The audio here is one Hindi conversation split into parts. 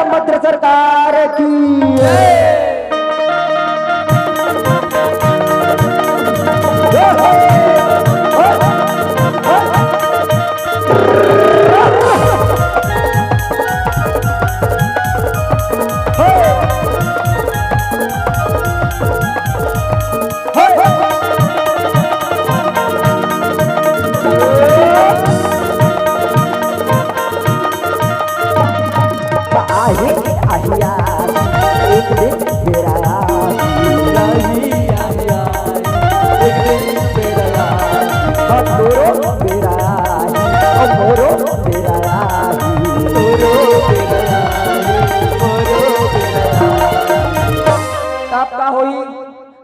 वीरभद्र सरकार की।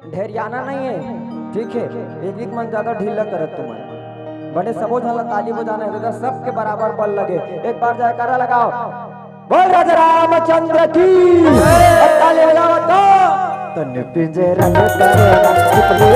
ढेरियाना नहीं है, ठीक है। एक एक मन ज्यादा ढीला करत तुम्हारे बड़े सबो झला ताली बजाना है, सबके बराबर बल लगे। एक बार जयकारा लगाओ, बोल राजा रामचंद्र की। ताली बजाओ तो तन पिंजरा में करेगा चुपले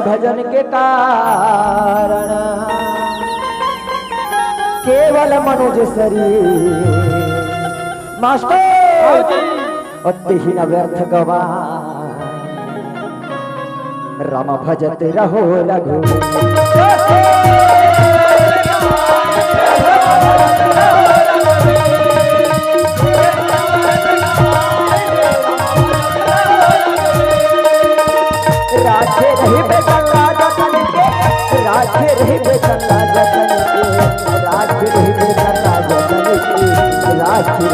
भजन के कारण केवल मनुज शरीर मास्टर अति ही न व्यर्थ गवाए। राम भजते रहो रघु राधे रही बेचंगा जतन के, राधे रही बेचंगा जतन के, राधे रही बेचंगा जतन के, राधे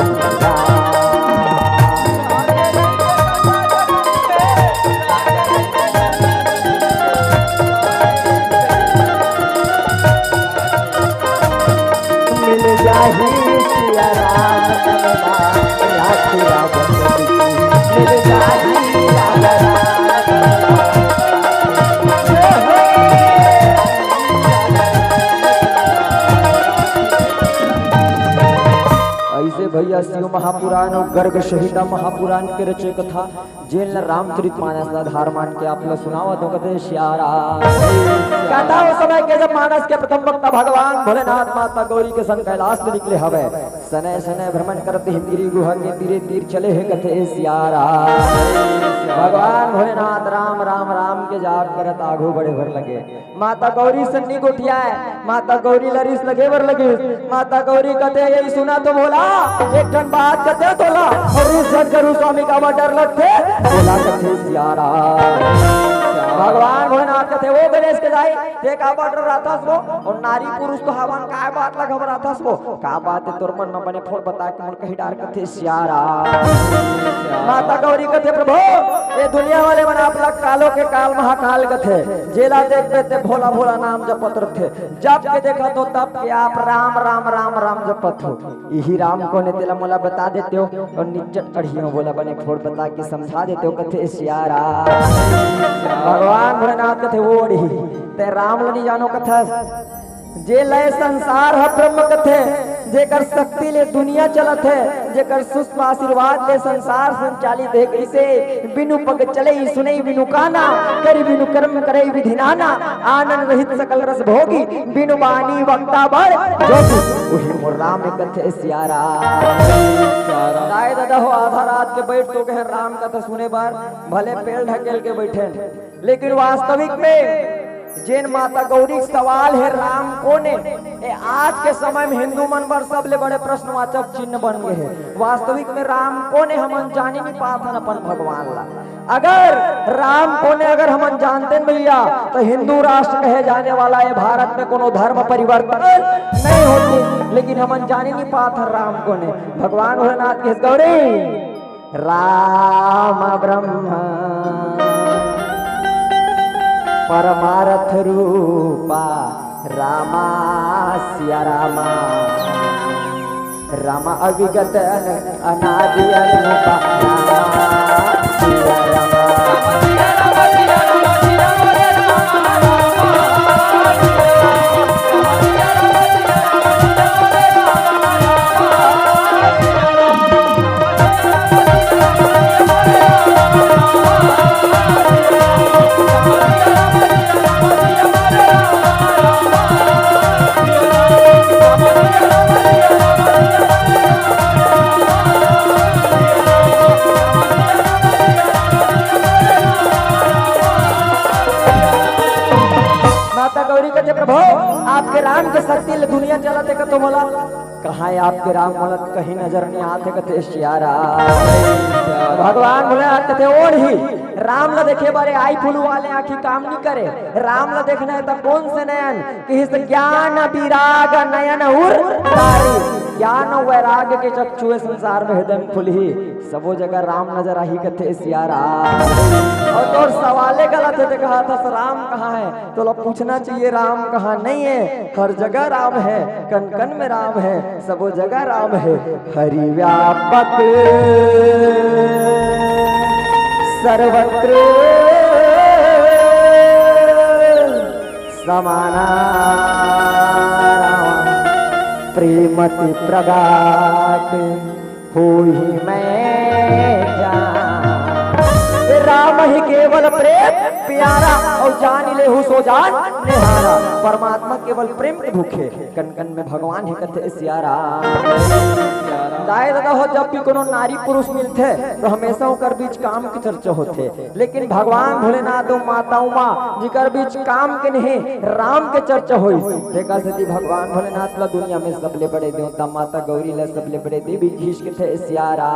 मिल जाही सिया राम कमला राधे राजन मिल जाही राम भैया शिव महापुराण और गर्ग शहीदा महापुराण के रचे कथा जेल रामचरितमानस आधार मान के आप सुनावा तो कहते श्यारा कहता हो समय के जब मानस के प्रथम वक्ता भगवान भोलेनाथ माता गौरी के संग कैलाश से निकले हवे सनय सनय भ्रमण करते हैं तीरी गुहा के तीरे तीर चले हैं कथे श्यारा। भगवान भोलेनाथ राम राम राम के जाप करत आगू बड़े भर लगे। माता गौरी सन्नी गोठिया है, माता गौरी लरिस लगे भर लगे। माता गौरी कहते यही सुना तो बोला एक टन बात कहते तोला और इस सदगुरु स्वामी का डर लगते बोला कथे सियारा। भगवान भोलेनाथ कहते वो गणेश के जाई ते का डर रहता सो और नारी पुरुष तो हवन का बात लग खबर रहता सो का बात है तोर मन में बने फोड़ बता के मन कहीं डार कथे सियारा। माता गौरी कहते प्रभु ये दुनिया वाले बना अपना कालो के काल महाकाल कथे जेला देखते थे भोला भोला नाम जपत रखे जब के देखा तो तब के आप राम राम राम राम जपत हो। यही राम को ने तेला मोला बता देते हो और निचट कढ़ियों बोला बने फोड़ बता के समझा देते हो कथे सियारा। भगवान भोलेनाथ कथे ओढ़ी ते राम लनी जानो कथा जे लय संसार है ब्रह्म कथे जेकर शक्ति ले दुनिया चलत है जेकर सुष्म आशीर्वाद ले संसार संचालित है। कैसे बिनु पग चले सुने बिनु काना करी बिनु कर्म करे विधि नाना आनंद रहित सकल रस भोगी बिनु बानी वक्ता बड़ जोगी वही मोर राम कथे सियारा। राय दादा हो आधा रात के बैठ तो कहे राम कथा सुने बार भले पेड़ ढकेल के बैठे लेकिन वास्तविक में जैन माता गौरी सवाल है राम को ने आज के समय में हिंदू मन पर सबले बड़े प्रश्नवाचक चिन्ह बन गए हैं। वास्तविक में राम को ने हम जाने नहीं पाते अपन भगवान ला। अगर राम को ने अगर हम जानते भैया तो हिंदू राष्ट्र कहे जाने वाला है भारत में कोनो धर्म परिवर्तन नहीं होती। लेकिन हम जाने नहीं पाते राम को ने भगवान भोलेनाथ के गौरी राम ब्रह्मा परमार्थ रूपा रामा सिया रामा रामा अविगत अनादि अनुपा रामा सिया रामा शक्ति ले दुनिया चलते का तो बोला कहाँ है आपके राम बोलत कहीं नजर नहीं आते कथे श्यारा भगवान बोले कथे और ही राम ला देखे बारे आई फुलू वाले आखी काम नहीं करे राम ला देखना है तो कौन से नयन कि ज्ञान विराग नयन उर ज्ञान वैराग्य के चक्षुए संसार में हृदय में खुली सबो जगह राम नजर आही कथे सियारा और तो सवाले गलत है कहा था राम कहाँ है तो लोग पूछना चाहिए राम कहाँ नहीं है हर जगह राम है कन कन में राम है सबो जगह राम है हरि व्यापक सर्वत्र समाना प्रेमति प्रगाट हो ही मैं राम ही केवल प्रेम प्यारा और जान ले हो सो जान निहारा परमात्मा केवल प्रेम के भूखे कन कन में भगवान ही कथे सियारा दाए दादा हो जब भी कोनो नारी पुरुष मिलते तो हमेशा उनकर बीच काम की चर्चा होते लेकिन भगवान भोलेनाथ माता उमा जिकर बीच काम के नहीं राम के चर्चा हुई देखा सती भगवान भोलेनाथ ला दुनिया में सबले बड़े देवता माता गौरी ला सबले बड़े देवी घीश के थे सियारा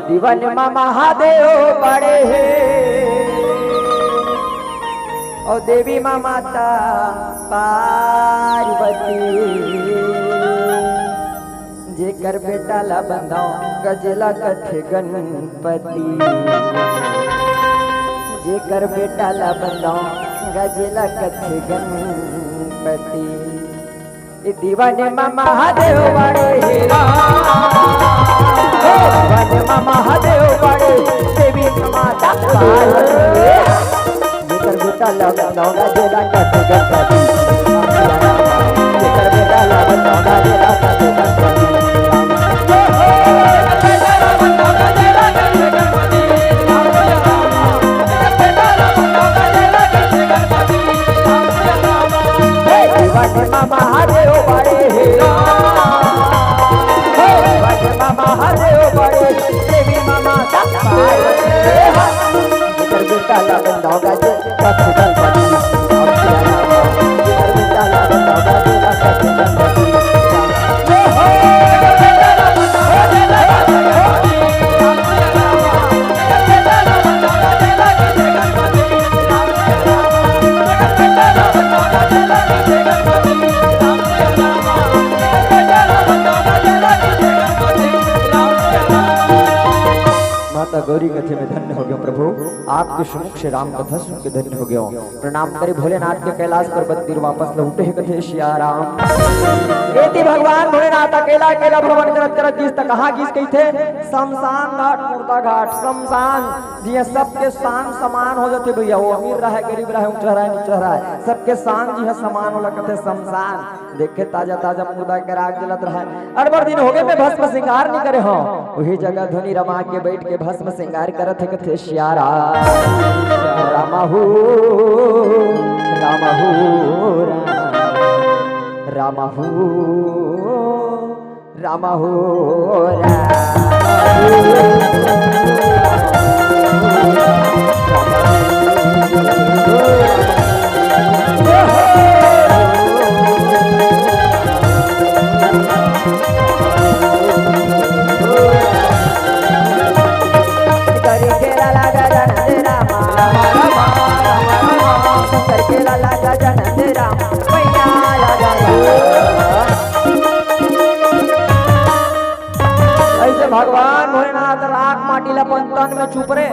दीवन महादेव बड़े और देवी माँ माता पार्वती जेकर बेटा ला बंदाओ गजला कथे गणपति जेकर बेटा ला बंदाओ गजला कथे गणपति दीवाने महादेव बड़े दीवाने महादेव बड़े देवी माता पार्वती जेकर बेटा ला बंदाओ गजला कथे गणपति जेकर बेटा ला बंदाओ गजला कथे गणपति महादेव बड़े महादेव बड़े देवी मामा बेटा ला बंदाओ गाजे कथे गणपति बेटा ला बंदाओ गाजे कथे गणपति गौरी कथे में धन्य हो गयो प्रभु आपके सुमुख से राम कथा सुन के धन्य हो गयो प्रणाम करे भोलेनाथ के कैलाश पर्वत तीर वापस लौटे कथे सिया राम एति भगवान भोलेनाथ अकेला अकेला भ्रमण करत करत जिस तक कहां किस कही थे शमशान घाट मुर्दा घाट शमशान जी सबके शान समान हो जाते भैया वो अमीर रहा गरीब रहा ऊंचा रहा नीचा रहा सबके शान जी समान होला कथे शमशान देखे ताजा ताजा मुर्दा के राग जलत रहा अरबर दिन हो गए मैं भस्म श्रृंगार नहीं करे हो वही जगह धुनी रमा के बैठ के भस्म श्रृंगार करत है कथे श्यारा रामहू रामहू रामहू रामहू भगवान भोलेनाथ राख माटी लपन तन में चुप रे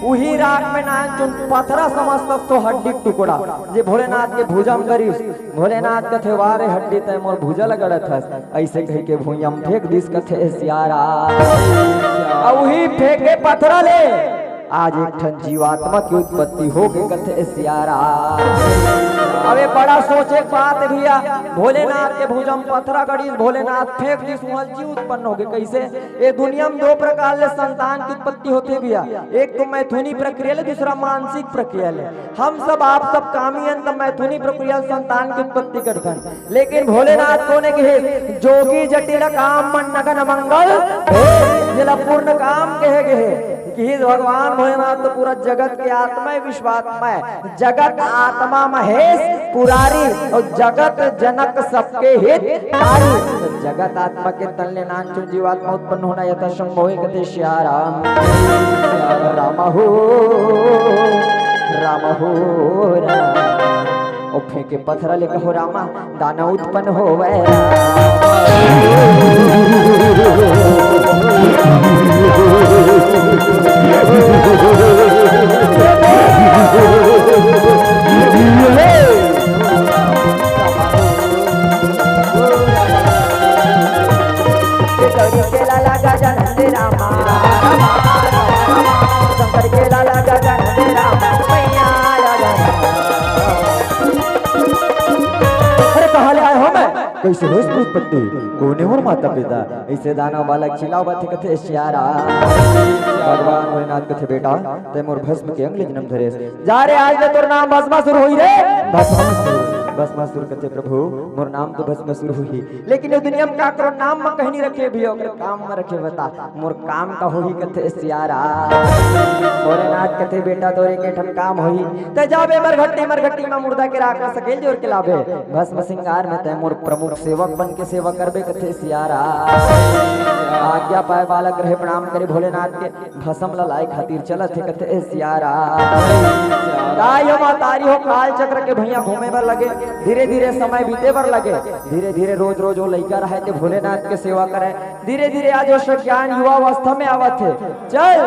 उही राख में ना चुन पथरा समस्त तो हड्डी टुकड़ा जे भोलेनाथ के भुजम करीस भोलेनाथ कथे वारे हड्डी तय मोर भुजा लगड़त है ऐसे कह के भुयम फेंक दिस कथे सियारा उही फेंके पथरा ले आज एक ठन जीवात्मा की उत्पत्ति हो गई कथे सियारा अबे बड़ा सोचे बात भैया भोलेनाथ के भुजम पथरा गड़ी भोलेनाथ फेंक दी सुहलजी उत्पन्न हो गए कैसे ये दुनिया में दो प्रकार ले संतान की उत्पत्ति होती है भैया एक तो मैथुनी प्रक्रिया ले दूसरा मानसिक प्रक्रिया ले हम सब आप सब कामी अंत मैथुनी प्रक्रिया संतान की उत्पत्ति करते हैं लेकिन भोलेनाथ को ने कहे जोगी जटिल काम मन नगन मंगल जिला पूर्ण काम कहे गए कि भगवान भोलेनाथ तो पूरा जगत के आत्मा है, विश्वात्मा है, जगत आत्मा महेश पुरारी और जगत जनक सबके हितकारी। तो जगत आत्मा के तल्ले नाचो जीवात्मा उत्पन्न होना यथा संभव है कहते श्या राम राम हो राम हो राम। और फेंके पत्थर ले कहो रामा दाना उत्पन्न हो कैसे हो उत्पत्ति कोने और माता पिता ऐसे दाना बालक चिल्लाओ बात कथे श्यारा भगवान भोलेनाथ कथे बेटा ते मोर भस्म के अंगले जन्म धरे जा रे आज तोर नाम भस्मासुर होई रे भस्मासुर कथे प्रभु मोर नाम तो भस्मासुर हुई लेकिन ये दुनिया में का करो नाम में कहीं नहीं रखे भी ओकरे काम में रखे बता मोर काम का होई कथे श्यारा भोलेनाथ कथे बेटा तोरे के ठन काम होई ते जाबे मरघट्टी में मुर्दा के राख सकेल जोर के लाभे भस्म सिंगार में ते मोर प्रमुख सेवक बन के सेवा करबे कथे सियारा आज्ञा पाए बालक रहे प्रणाम करे भोलेनाथ के भस्म ललाए खातिर चलत है कथे सियारा गाय मातारी हो काल चक्र के भैया घूमे बर लगे धीरे धीरे समय बीते बर लगे धीरे धीरे रोज रोज वो लइका रहे थे भोलेनाथ के सेवा करे धीरे धीरे आज वो ज्ञान युवा अवस्था में आवत है चल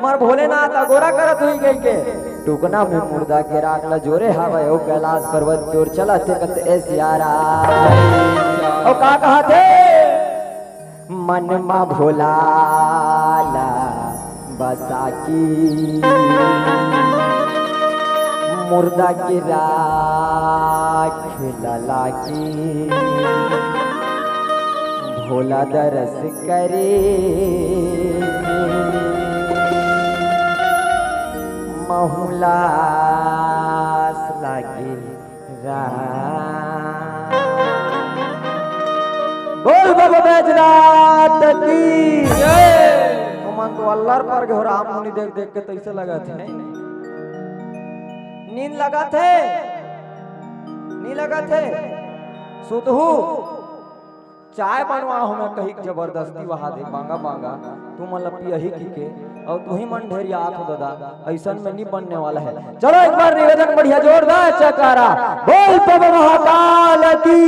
मर भोलेनाथ अगोरा करत हुई गई के टुकना में मुर्दा के राखला जोरे हावे ओ कैलाश पर्वत की ओर चला थे कते सियारा ओ का कहा थे मन मा भोलाला बसा की मुर्दा की राख लला की भोला दरस करे महुलास लागे बोल बाबा बैजनाथ की तो मन तो अल्लाह पर गए राम मुनि देख देख के तैसे लगा थे नींद लगा थे नहीं लगा थे सुतहू चाय बनवा हूं मैं कहीं जबरदस्ती वहां दे बांगा बांगा तू मतलब यही की के और तू ही मन ढेर याद हो दादा ऐसा में नहीं बनने वाला है चलो एक बार निवेदन बढ़िया जोरदार चकारा बोल बाबा महाकाल की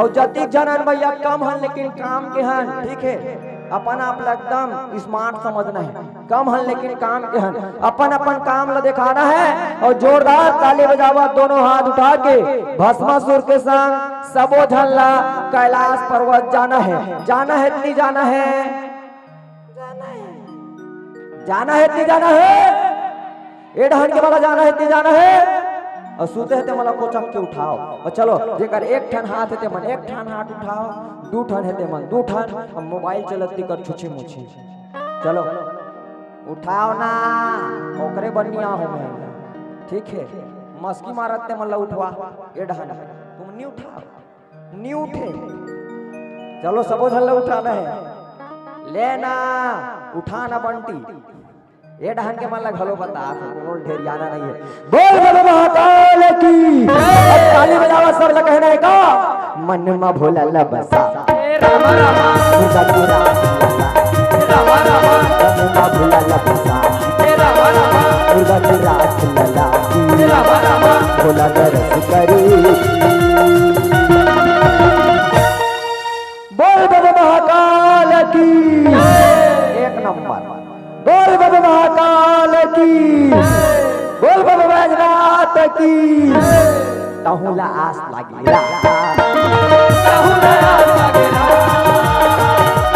और जतिक जनन भैया कम हन लेकिन काम के हन ठीक है अपन आप एकदम स्मार्ट समझना है कम हन लेकिन काम के हन अपन अपन काम ला दिखाना है और जोरदार ताली बजावा दोनों हाथ उठा के भस्मासुर के संग सबो झल्ला कैलाश पर्वत जाना है इतनी जाना है इतनी जाना है ए ढहन के वाला जाना है इतनी जाना है और सूते है मला को चक के उठाओ और चलो जेकर एक ठन हाथ है मन एक ठन हाथ उठाओ दू ठन है मन दू ठन और मोबाइल चलती कर छुछी मुछी चलो उठाओ ना ओकरे बनिया हो मैं ठीक है मस्की मारत ते मला उठवा ए ढहन तुम नहीं उठाओ नहीं उठे चलो सबो झल्ला उठाना है लेना उठाना बंटी ये ढंग के मन घलो बता कोनो ढेर जाना नहीं है बोल बाबा महाकाल की ताली बजावा सब लग कहना है का मन मा भोला ला बसा रामा रामा मुर्दा की रामा रामा मन मा भोला ला बसा रामा रामा मुर्दा की राख लला रामा रामा भोला दरस करी बोल बाबा महाकाल की एक नंबर बोल बाबा महाकाल की बोल बाबा बैजनाथ की तहुला आस लागेला तहुला आस लागेला तहुला आस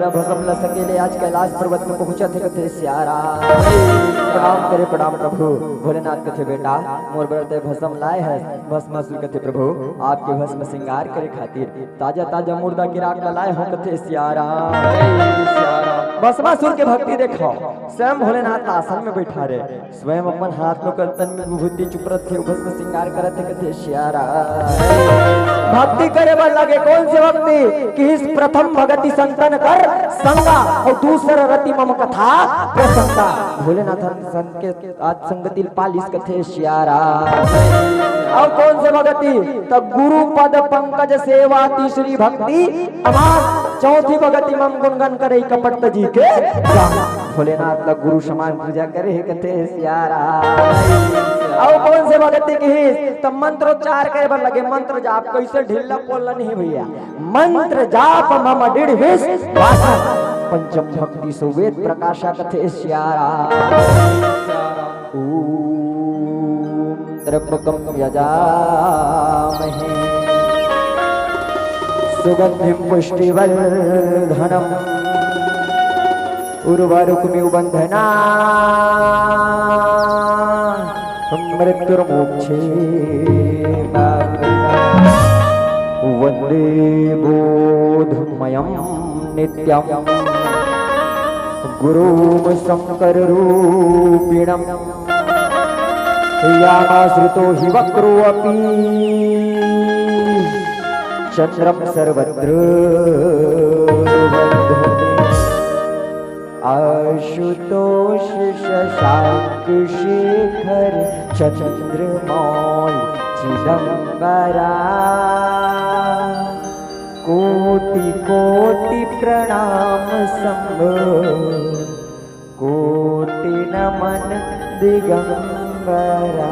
करा भस्म न सकेले आज कैलाश पर्वत में पहुंचा थे कथे सियारा प्रणाम प्रभु भोलेनाथ कथे बेटा मोर बरते भस्म लाए है भस्मासुर कथे प्रभु आपके भस्म श्रृंगार करे खातिर ताजा ताजा मुर्दा गिराक लाए हो कथे सियारा भस्मासुर के भक्ति देखो स्वयं भोलेनाथ आसन में बैठा रहे स्वयं अपन हाथ में कर्तन में विभूति चुपरत थे भस्म श्रृंगार करत थे कथे सियारा भक्ति करे बर लगे कौन सी भक्ति कि इस प्रथम भगति संतन कर संगा और दूसरा रति मम कथा प्रसंगा भोलेनाथ संत के आज संगति पालिस कथे सियारा और कौन से भगति तब गुरु पद पंकज सेवा तीसरी भक्ति अमार चौथी भगति मम गुणगन करे कपट जी के भोलेनाथ का गुरु समान पूजा करे कथे सियारा और कौन से भगति की तब मंत्रोच्चार करे बर लगे मंत्र जाप कैसे ढिल्ला पोल नहीं भैया मंत्र जाप मम दृढ़ विश्वास पंचम भक्ति सुवेद प्रकाशा कथे सियारा ओम त्र्यंबकं यजामहे सुगंधिं पुष्टिवर्धनम् उर्वारुकमिव बन्धना मृत्युर्मोक्षे वन्दे बोधमयं नित्यं गुरुं शङ्कररूपिणं यामाश्रितो हि वक्रोऽपि चन्द्रं सर्वत्र आशुतोष शशांक शेखर चंद्रमौल चिदंबरा कोटि कोटि प्रणाम कोटि नमन दिगंबरा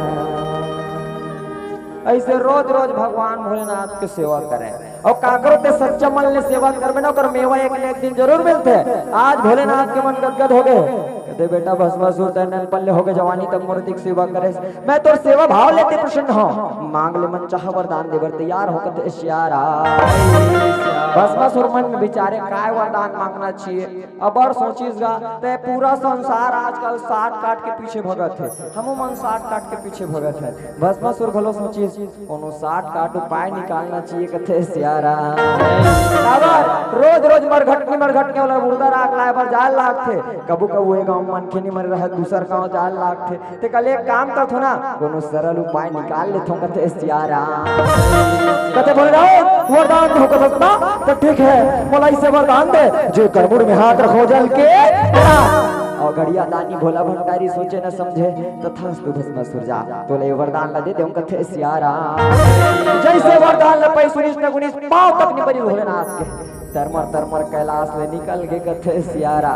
ऐसे रोज रोज भगवान भोलेनाथ के सेवा करें और काकरो ते सच्चा मन ले सेवा करबे ना कर मेवा एक दिन जरूर मिलते आज भोलेनाथ के मन गदगद हो गए कहते बेटा भस्मासुर तैनल पल्ले हो गए जवानी तक मूर्ति की सेवा करे मैं तो सेवा भाव लेते प्रसन्न हो मांग ले मन चाह वरदान देवर तैयार हो कहते सियारा भस्मासुर मन में विचारे काय वरदान मांगना चाहिए अब और सोचीसगा ते पूरा संसार आजकल साठ काट के पीछे भगत है हमू मन साठ काट के पीछे भगत है भस्मासुर भलो सोची कोनो साठ काट उपाय निकालना चाहिए कहते सियारा रोज रोज मरघटनी वाला मुर्दा राख लाए पर जाल लाख थे कबू कबू एक गांव मन के नहीं मर रहा दूसर गांव जाल लाख थे ते कल एक काम करथो ना कोनो सरल उपाय निकाल लेथो कहते सियारा कहते बोले रहो वरदान हो सकता तो ठीक है मोलाई से वरदान दे जो करमुड़ में हाथ रखो जल के और घड़िया दानी भोला भंडारी सोचे न समझे तथास्तु भस्मासुर जा तो ले वरदान ला दे दे कथे सियारा जैसे वरदान ला पै सुनिस न गुनिस पांव तक नहीं बनी भोलेनाथ के तरमर कैलाश में निकल के कथे सियारा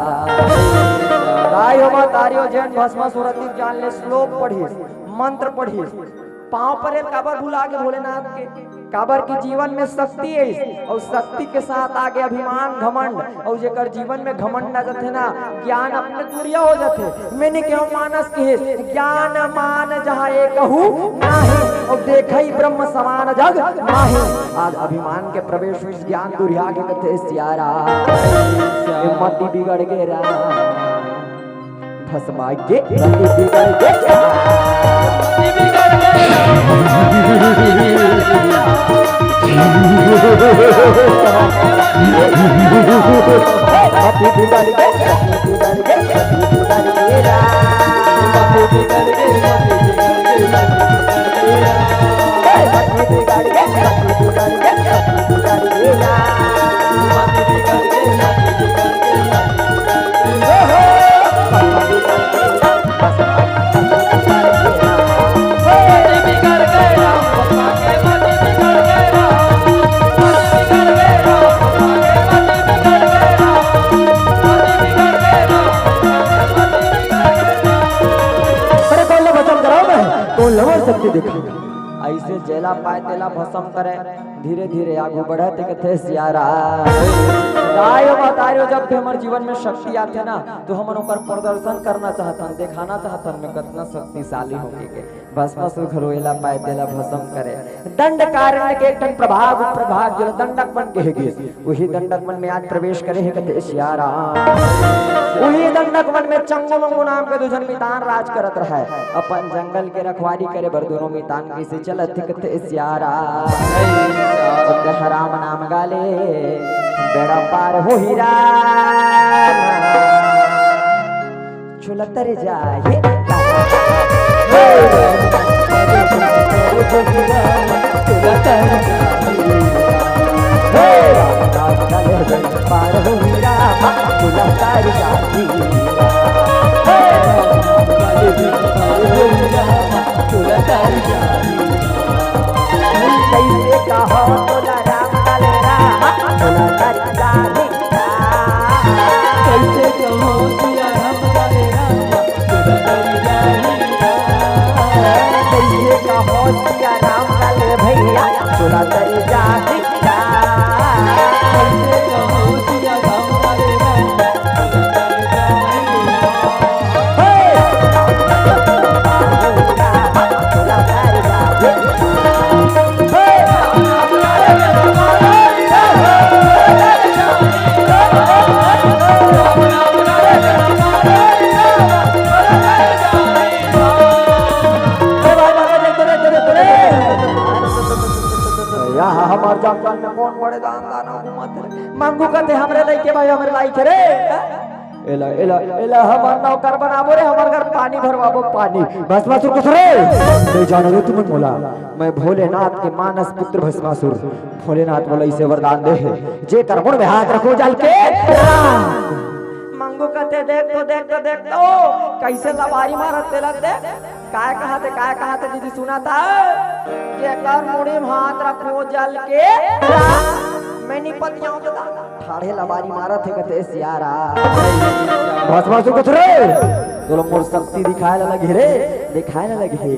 राय हो तारियो जैन भस्मासुर अति जान ले श्लोक पढ़ी मंत्र पढ़ी पांव पर काबर भुला के भोलेनाथ के काबर की जीवन में शक्ति है और शक्ति के साथ आगे अभिमान घमंड और जेकर जीवन में घमंड आ जाते ना ज्ञान अपने दूरिया हो जाते मैंने क्यों मानस के ज्ञान मान जहाँ एक नाही और देखई ब्रह्म समान जग नाही आज अभिमान के प्रवेश में ज्ञान दूरिया के कथे सियारा मति बिगड़ गए रा भस्मा के मति बिगड़ ऐसे जेला पाए तेला भस्म करे धीरे धीरे आगू बढ़ते कथे सियारा राय बतारियो के जब भी हमारे जीवन में शक्ति आते ना तो हम ओकर प्रदर्शन करना चाहतन, दिखाना चाहतन में कितना शक्तिशाली होके के भस्मासुर घरोएला पाए देला भस्म करे। दंड कारण के एक प्रभाव प्रभाव जो दंडक बन के हेगे वही दंडक मन में आज प्रवेश करे है कहते सियारा। वही दंडक वन में चंगो मंगो नाम के दुजन मितान राज करत रहा है, अपन जंगल के रखवारी करे बर दोनों मितान कैसे चलत कहते सियारा। राम नाम गाले बेड़ा पार हो हीरा छुलतर जाए पार हो हीरा छुलतर कैसे कहो तोला राम लाले राम तोला तारी जानी कैसे कहो तोला राम लाले राम तोला तारी जानी कैसे कहो तोला राम लाले भैया तोला तारी जानी कैसे कहो तोला राम लाले राम तोला तारी जानी तोला तारी जानी। हमार जंगल में कौन बड़े दानदान घूमत मांगू कहते हमरे लइके भाई हमरे लाइक रे एला एला एला हमार नौकर बनाबो रे हमार घर पानी भरवाबो पानी भस्मासुर कुछ रे नहीं जानो रे तुम बोला मैं भोलेनाथ के मानस पुत्र भस्मासुर भोलेनाथ बोला इसे वरदान दे जे कर मुंह में हाथ रखो जल के मांगू कहते देख तो कैसे लबारी मारत तेला देख काय कहते दीदी सुना था जे कर मुड़ी में हाथ रखो जल के मैं नहीं पतियां के ठाड़े लबारी मारत है कहते सियारा। भस्मासुर कुछ रे तो मोर शक्ति दिखाए लगे रे दिखाए लगे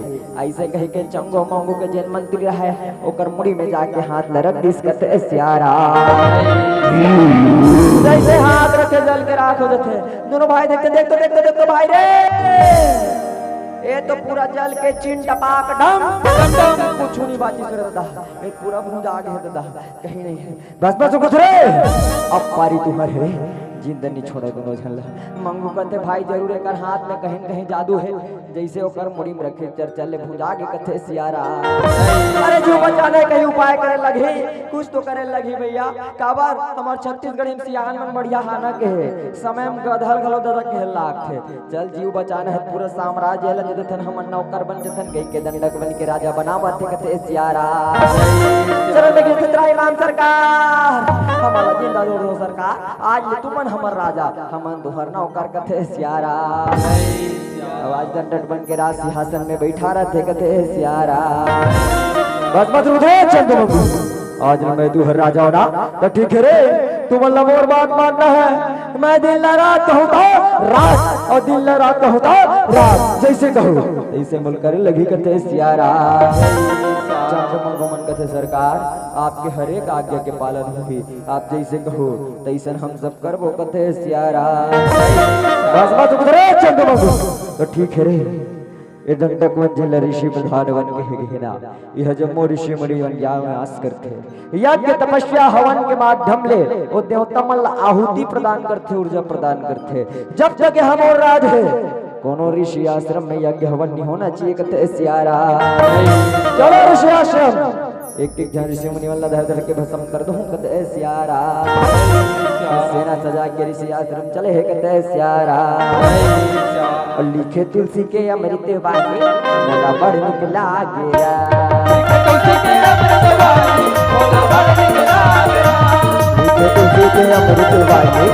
ऐसे कह के चंगो मंगो के जन मंत्री रहे ओकर मुड़ी में जाके हाथ लरक दिस कहते सियारा। जैसे हाथ रखे जल के राख हो जाते दोनों भाई देखते भाई रे ये तो पूरा जल के चिन टपाक डम कुछ नहीं बाजी कर दादा ये पूरा भूंजा आगे है दादा कहीं नहीं है बस कुछ रे अब पारी तुम्हारे रे जिंदा नहीं छोड़े दोनों झल मंगू कहते भाई जरूर एक हाथ में कहीं कहीं जादू है जैसे ओकर मुड़ी में रखे चर चले भूंजा के कथे सियारा। अरे जो बचाने कहीं उपाय करे लगे कुछ तो करे लगी भैया काबर हमार छत्तीसगढ़ में सियान में बढ़िया हाना के समय में गधल गलो दादा के लाख थे चल जीव बचाना है पूरा साम्राज्य ल जतन हम नौकर बन जतन गई के दंडक बन के राजा बनावत कथे सियारा। चलो देखिए चित्रा इमाम सरकार हमारा जिंदा दो सरकार आज तुमन हमर राजा हमन दोहर नौकर कथे सियारा। आवाज दंडक बन के राज सिंहासन में बैठा रहते कथे सियारा। बस मत रुधे चंद्रबाबू आज मैं दोहर राजा हो ना तो ठीक है रे तुम मोर बात मानना है मैं दिन न रात होता रात और दिन न रात होता रात जैसे कहो ऐसे मुल करे लगी कथे सियारा। चंद्रमन कथे सरकार आपके हर एक आज्ञा के पालन होगी आप जैसे कहो तैसे हम सब करबो कथे सियारा। बस मत उधरे चंद्रबाबू तो ठीक है रे ये दंडक वन जल ऋषि प्रधान वन के ना यह जम्मो ऋषि मुनि वन आस करते यज्ञ तपस्या हवन के माध्यम ले वो देवतमल आहुति प्रदान करते ऊर्जा प्रदान करते जब तक हम और राज है कोनो ऋषि आश्रम में यज्ञ हवन नहीं होना चाहिए कहते सियारा। चलो ऋषि आश्रम एक एक जन ऋषि मुनि वाला धर के भस्म कर दूं कहते सियारा। सेना सजा के ऋषि आश्रम चले है कहते सियारा। और लिखे तुलसी के अमृत वाणी मोला बड़ निक लागेरा तुलसी के अमृत वाणी मोला बड़ निक लागेरा लिखे तुलसी के अमृत वाणी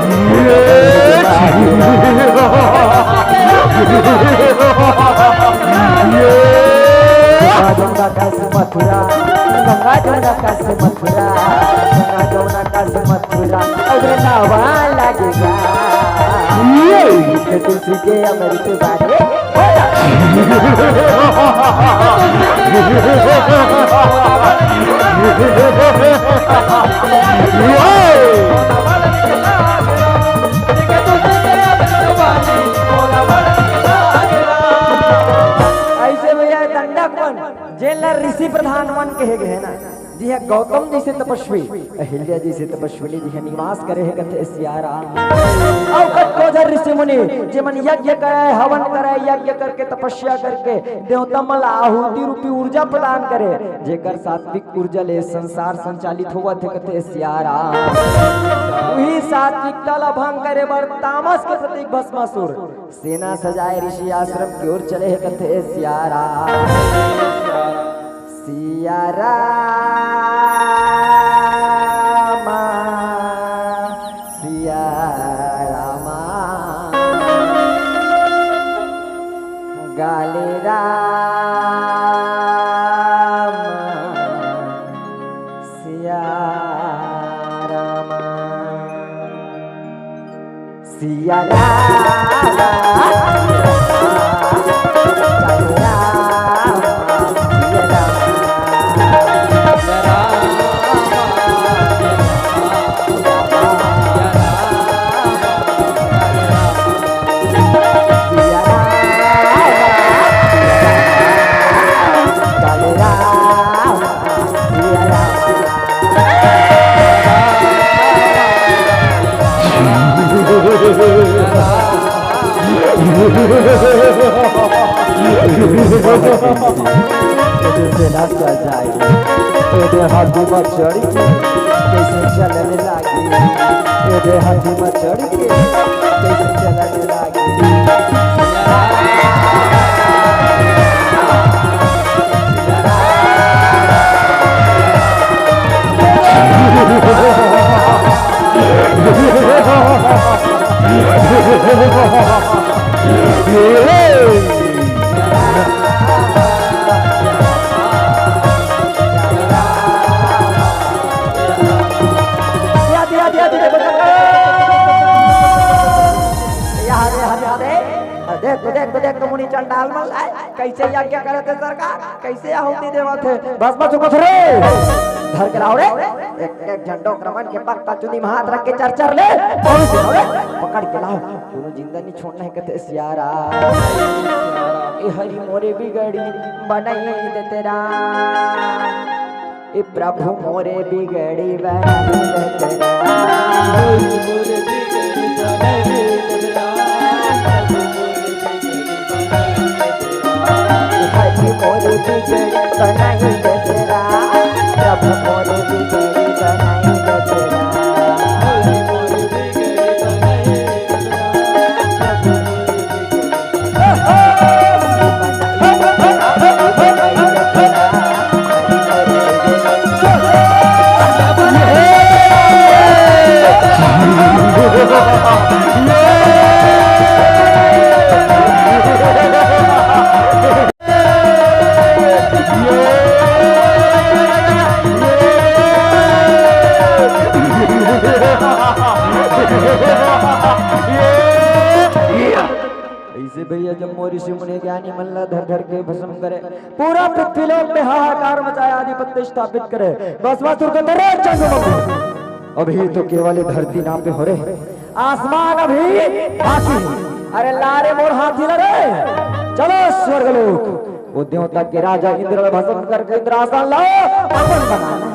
गंगा का से मथुरा गंगा जमुना का से मथुरा गंगा जमुना का से मथुरा अगर नावा लगेगा तुलसी के अमृत वाणी जी है गौतम जैसे तपस्वी, अहिल्या जैसे तपस्विनी जी है निवास करे है कथे सियारा। और कटकोजर ऋषि मुनि जे मन यज्ञ करे, हवन करे, यज्ञ करके तपस्या करके देवता मल आहुति रूपी ऊर्जा प्रदान करे, जेकर सात्विक ऊर्जा ले संसार संचालित होवत है कथे सियारा। वही सात्विकता ला भंग करे बर तामस के प्रतीक भस्मासुर सेना सजाए ऋषि आश्रम की ओर चले है कथे सियारा। सिया रामा सिया रामा गाले रामा सिया रामा सिया रामा सेना चल जाए हाथी में चढ़ के कैसे चलने लगी, हाथी में चढ़ के कैसे चलने लगी। देख तो मुनि चंडाल मल कैसे यज्ञ करे थे सरकार, कैसे आहुति देवा थे। बस बस चुप रे, धर के लाओ रे, एक झंडो क्रमण के पक्का चुनी में हाथ रख के चर ले, पकड़ के लाओ, दोनों जिंदा नहीं छोड़ना है कथे सियारा। ए हरि मोरे बिगड़ी बनाई दे तेरा, ए प्रभु मोरे बिगड़ी बनाई दे तेरा, मोरे बिगड़ी बनाई दे तेरा, प्रभु मोरे बिगड़ी बनाई दे तेरा। ऐसे भैया जब मोरी से मुनि ज्ञानी मल्ला धर धर के भस्म करे, पूरा पृथ्वीलोक में हाहाकार मचाया, आधिपत्य स्थापित करे, भस्मासुर को तेरे चंद्रमा। अभी तो केवल धरती नाम पे हो रहे, आसमान अभी बाकी। अरे लारे मोर हाथी लड़े, चलो स्वर्गलोक। वो देवता के राजा इंद्र भस्म करके इंद्रासन लाओ, अपन बनाना।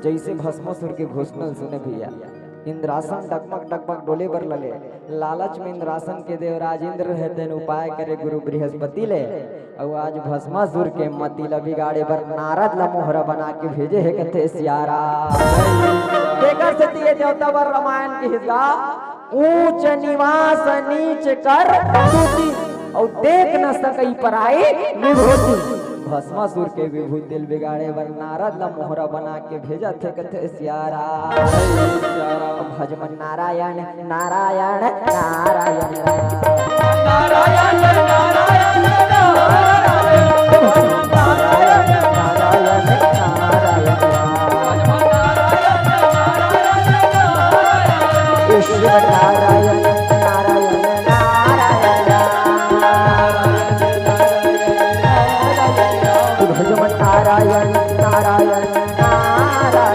जैसे भस्मासुर के घोषणा सुने भैया, इंद्रासन डगमग डोले बर लले, लालच में इंद्रासन के देवराज इंद्र रहते उपाय करे गुरु बृहस्पति ले, और आज भस्मासुर के मति ला बिगाड़े बर नारद ला मोहरा बना के भेजे है कथे सियारा। देकर से दिए देवता बर रामायण के हिस्सा, ऊंच निवास नीच कर स्तुति, और देख न सकई पराई विभूति। भस्मासुर के विभूति दिल बिगाड़े बर नारद ला मोहरा बना के भेजा थे कथे सियारा। भजमन नारायण नारायण नारायण नारायण नारायण ईश्वर नारायण नारायण भजमन नारायण नारायण नारायण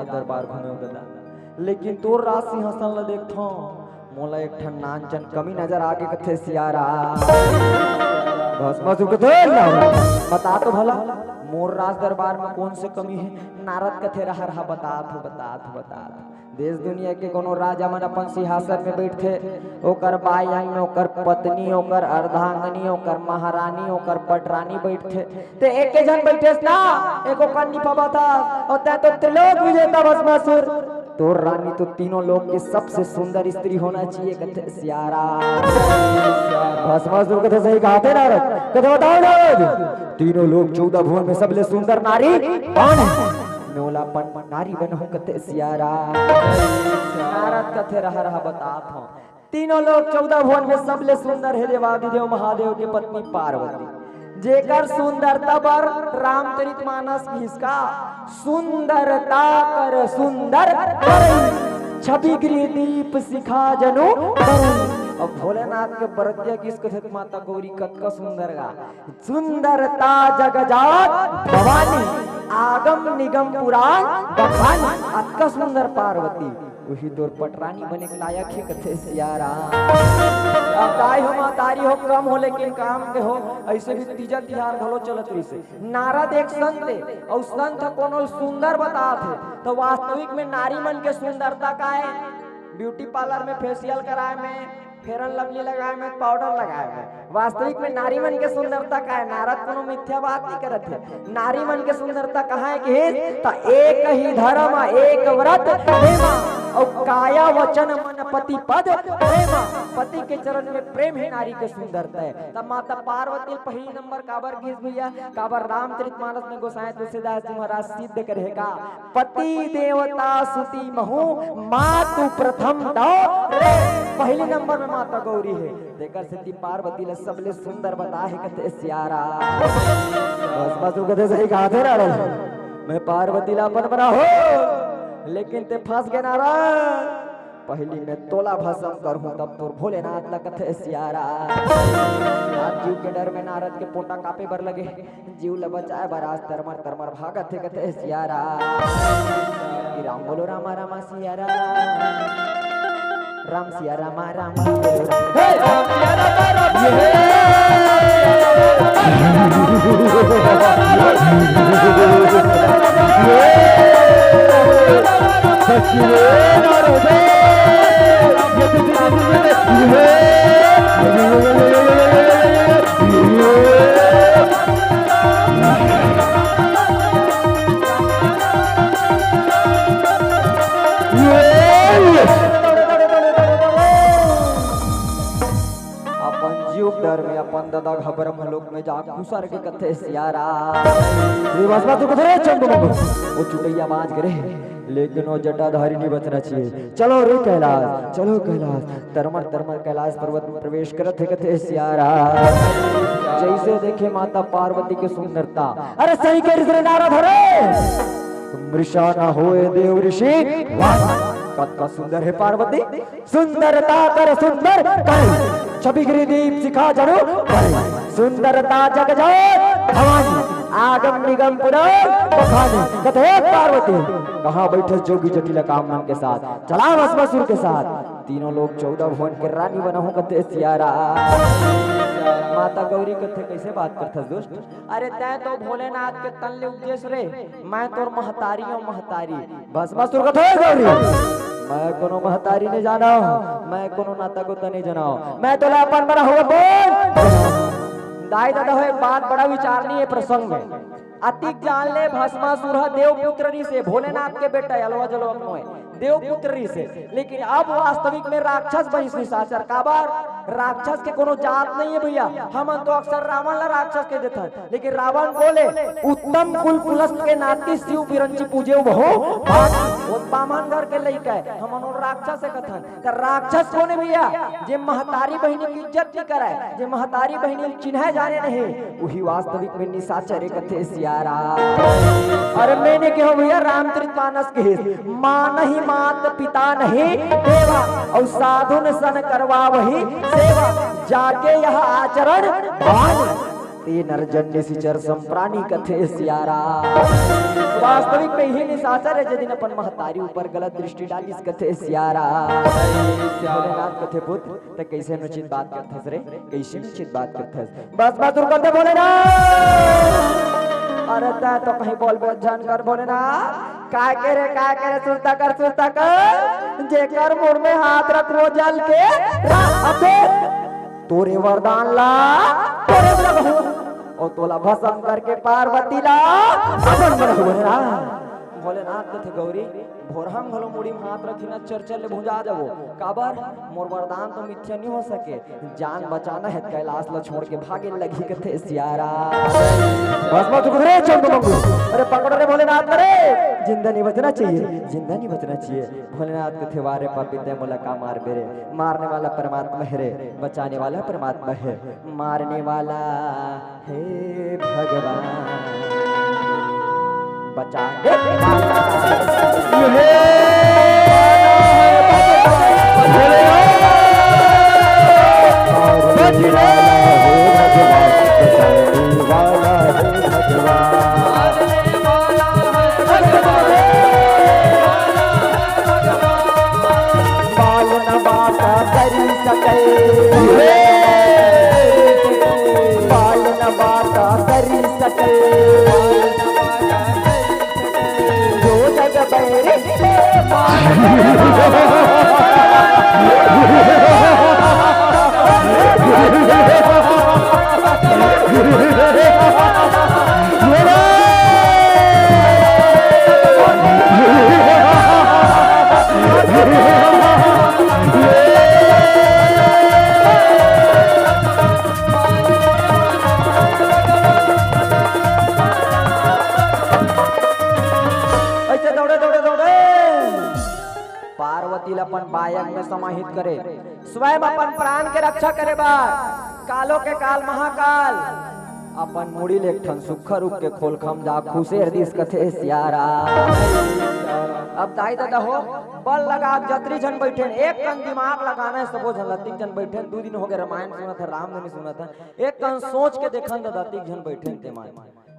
राज दरबार घूमे दादा, लेकिन तोर राज सिंहासन ला देखथो मोला एक ठन नानचन कमी नजर आगे कथे सियारा। भस्मासुर कथे बता तो भला मोर राज दरबार में कौन से कमी है? नारद कथे रहा रहा बता देश दुनिया के कोनो राजा मन अपन सिंहासन में बैठे, ओकर बाई में ओकर पत्नी, ओकर अर्धांगनी, ओकर महारानी, ओकर पटरानी बैठे, ते एक के जन बैठे ना एको कन्नी पबता और ते तो त्रिलोक विजेता भस्मासुर। तो रानी तो तीनों लोग की सबसे सुंदर स्त्री होना चाहिए कथे सियारा। भस्मासुर कथे सही कहते नारद, कथे बताओ नारद तीनों लोग 14 भुवन में सबले सुंदर नारी कौन है? नोलापन नारी बनहु कथे सियारा। नारद कथे रहा बतात हो तीनों लोग 14 भुवन में सबले सुंदर है देवादिदेव महादेव की पत्नी पार्वती, जेकर सुंदरता पर रामचरितमानस घिसका सुंदरता कर सुंदर छवि गृह दीप सिखा जनु। अब भोलेनाथ के बरतिया किसको थे? माता गौरी कतका सुंदर गा, सुंदरता जगजात भवानी आगम निगम पुराण बखानी, अतका सुंदर पार्वती वही तोर पटरानी बने के लायक है कथे सियारा। अब काय हो मातारी हो कम हो लेकिन काम के हो, ऐसे भी तीजा तिहार घलो चलत रही से। नारद एक संत थे और संत कोनो सुंदर बताते थे, तो वास्तविक में नारी मन के सुंदरता का है? ब्यूटी पार्लर में फेशियल कराए में, फेरन लवली लगाए में, पाउडर लगाए में। वास्तविक में नारी मन के सुंदरता का है? नारद कोनो मिथ्या बात नहीं करत है। नारी मन के सुंदरता कहाँ है कि ता एक ही धर्म एक व्रत प्रेमा और काया वचन मन पति पद प्रेमा, पति के चरण में प्रेम है नारी के सुंदरता है। तब माता पार्वती पहली नंबर काबर घिस भैया, काबर रामचरितमानस में गोसाई तुलसीदास जी महाराज सिद्ध करेगा, पति देवता सुति महु मातु प्रथम दो रे। पहली नंबर में माता गौरी है, देकर सती पार्वती ले सबले सुंदर बता है कथे सियारा। बस कथे सही कहा थे ना, मैं पार्वती ला अपन बना हो लेकिन ते फंस गए नारद, पहली में तोला भस्म करूं तब तोर भोलेनाथ ला कथे सियारा। जीव के डर में नारद के पोटा कापे बर लगे, जीव ला बचाए बरास तरमर तरमर भागत थे कथे सियारा। राम बोलो रामा रामा सियारा, राम सिया रामा रामा दादा घबरम लोक में जा घुसर के कथे सियारा। बसवा तू कथे चंदू मगो वो चुटैया बाज करे, लेकिन वो जटाधारी नहीं बचना चाहिए। चलो रे कैलाश, चलो कैलाश, तरमर तरमर कैलाश पर्वत में प्रवेश करत है कथे सियारा। जैसे देखे माता पार्वती की सुंदरता, अरे सही कह रे नारद हरे मृषा ना होए देव ऋषि, कतका सुंदर है पार्वती, सुंदरता कर सुंदर कर छवि गृह दीप सिखा जनु, सुंदरता जगजात भवानी आगम निगम पुराण बखानी। कथे पार्वती कहाँ बैठे जोगी जटिल कामना के साथ, चला भस्मासुर के साथ, तीनों लोग 14 भुवन के रानी बनहु कथे सियारा। माता गौरी कथे कैसे बात करथस दोस्त? अरे तै तो भोलेनाथ के तन ले उपदेश रे, मैं तोर महतारी हूं महतारी। भस्मासुर कथे गौरी मैं कोनो महतारी ने जाना, मैं कोनो नाता को नहीं जाना, मैं तो अपन बना हुआ बोल। दाई दादा हो एक बात बड़ा विचारनी है प्रसंग में, अतिक जान ले भस्मासुर देवपुत्री से, भोलेनाथ के बेटा अलवा जलवा मोय देवपुत्री से, लेकिन अब वास्तविक में राक्षस बनी निशाचर। काबर राक्षस के कोनो जात नहीं है भैया, हम तो अक्सर रावण ला राक्षस के देते, लेकिन रावण बोले उत्तम कुल पुलस्त के नाती शिव बिरंची पूजे हो बामन घर के लइका है, हम राक्षस से कथन। त राक्षस कोने भैया? जे महतारी बहनी की इज्जत नहीं करे, जे महतारी बहनी चिन्ह जाने नहीं, वही वास्तविक में निशाचर कथे सियारा। अरे मैंने कहो भैया रामचरितमानस के मां नहीं मात पिता नहीं देवा, और साधुन सन करवा वही सेवा, जाके यह आचरण भान। ते नरजन्य सिचर संप्राणी कथे सियारा। वास्तविक में ही निशाचर है जदिन अपन महतारी ऊपर गलत दृष्टि डालिस कथे सियारा। भोलेनाथ कथे पुत त कैसे अनुचित बात करथस रे, कैसे अनुचित बात करथस। बस बात उर करते भोलेनाथ। अरे ता तो कहीं बोल बे जान कर भोलेनाथ। काय करे सुरता कर जेकर मुंह में हाथ रख वो जल के अबे तोरे वरदान ला तोरे लगहु और तोला भस्म करके पार्वती ला अपन मन भोलेनाथ कथे गौरी भोरहम घलो मुड़ी में हाथ रखी न चर्चल ले भुजा जाबो काबर मोर वरदान तो मिथ्या नहीं हो सके, जान बचाना है कैलाश ला छोड़ के भागे लगी कथे सियारा। बस मत रे चंद मंगू, अरे पकड़ रे भोलेनाथ रे, जिंदा नहीं बचना चाहिए, जिंदा नहीं बचना चाहिए। भोलेनाथ कथे वारे पापी ते मुलका मार बेरे, मारने वाला परमात्मा है रे, बचाने वाला परमात्मा है, मारने वाला हे भगवान बचा दे अपन बायक में समाहित करे, स्वयं अपन प्राण के रक्षा करे बार कालो के काल महाकाल अपन मुड़ी लेखन सुख रूप के खोल खम जा खुशे हृदय कथे सियारा। अब दाई दादा हो बल लगा जत्री जन बैठे, एक कन दिमाग लगाना है सबो जन लतिक जन बैठे, 2 दिन हो गए रामायण सुना था रामधनी सुना था, एक कन सोच के देखन दादा तिक जन बैठे ते मान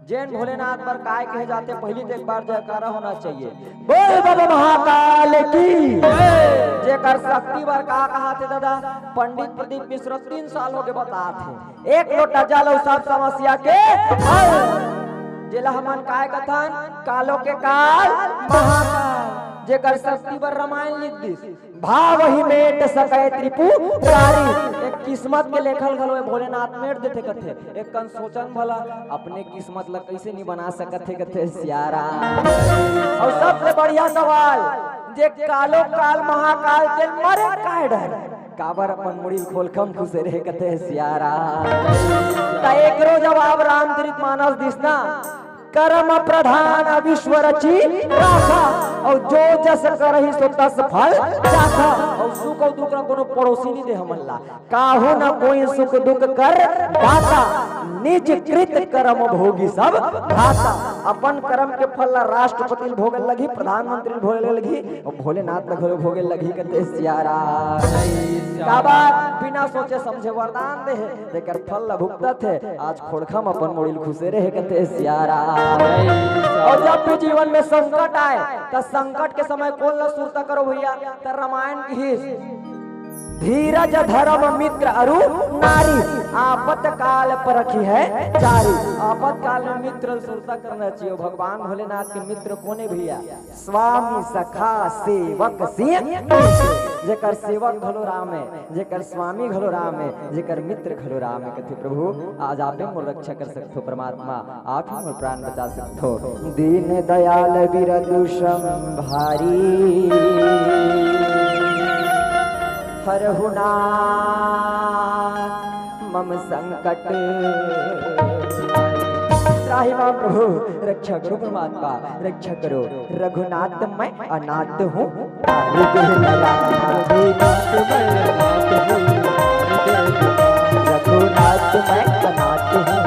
जैन भोलेनाथ पर काय कहे जाते पहली तो एक बार जयकारा होना चाहिए, बोल बाबा महाकाल की जेकर शक्ति बार का कहा थे दादा। पंडित प्रदीप मिश्र 3 साल हो गए बता थे, एक लोटा जल सब समस्या के जेला हमन काय कथन कालो के काल महाकाल जेकर शक्ति पर रामायण लिख दिस, भाव ही मेट सकै त्रिपुरारी। एक किस्मत के लेखल घलो भोलेनाथ मेट देते कथे, एक कन सोचन भला अपने किस्मत ला कैसे नहीं बना सकते कथे सियारा। और सबसे बढ़िया सवाल जे कालो काल महाकाल के मरे काय डर काबर अपन मुड़ी खोलकम खुशे रहे कथे सियारा। ता एकरो जवाब रामचरित मानस दिसना, कर्म प्रधान विश्व रची राखा और जो जस करहि सो तस फल चाखा। और सुख और दुख कोनो पड़ोसी नहीं दे हमला, काहू न कोई सुख दुख कर दाता, निज कृत कर्म भोगी सब घाता। अपन कर्म के फल राष्ट्रपति भोगे लगी, प्रधानमंत्री भोगे लगी और भोलेनाथ लगे भोगे लगी कते सियारा। काबा बिना सोचे समझे वरदान दे देकर फल भुगतत है, आज खोड़खम अपन मोड़िल खुशे रहे कते सियारा। और जब भी जीवन में संकट आए तो संकट के समय कौन ला सुरता करो भैया, तो रामायण की धीरज धर्म मित्र अरु नारी, आपत काल पर रखी है जारी। आपत काल में मित्र सुरता करना चाहिए। भगवान भोलेनाथ के मित्र कोने भैया, स्वामी सखा सेवक सिंह, जेकर सेवक घलो राम है, जेकर स्वामी घलो राम है, जेकर मित्र घलो राम है। कथे प्रभु आज आप ही मोर रक्षा कर सकते हो, परमात्मा आप ही मोर प्राण बचा सकते हो। दीन दयाल विरदुषम भारी हरहुना मम संकट त्राहि मां प्रभु रक्षा करो, परमात्मा रक्षा करो। रघुनाथ मैं अनाथ हूँ, रघुनाथ मैं अनाथ हूँ,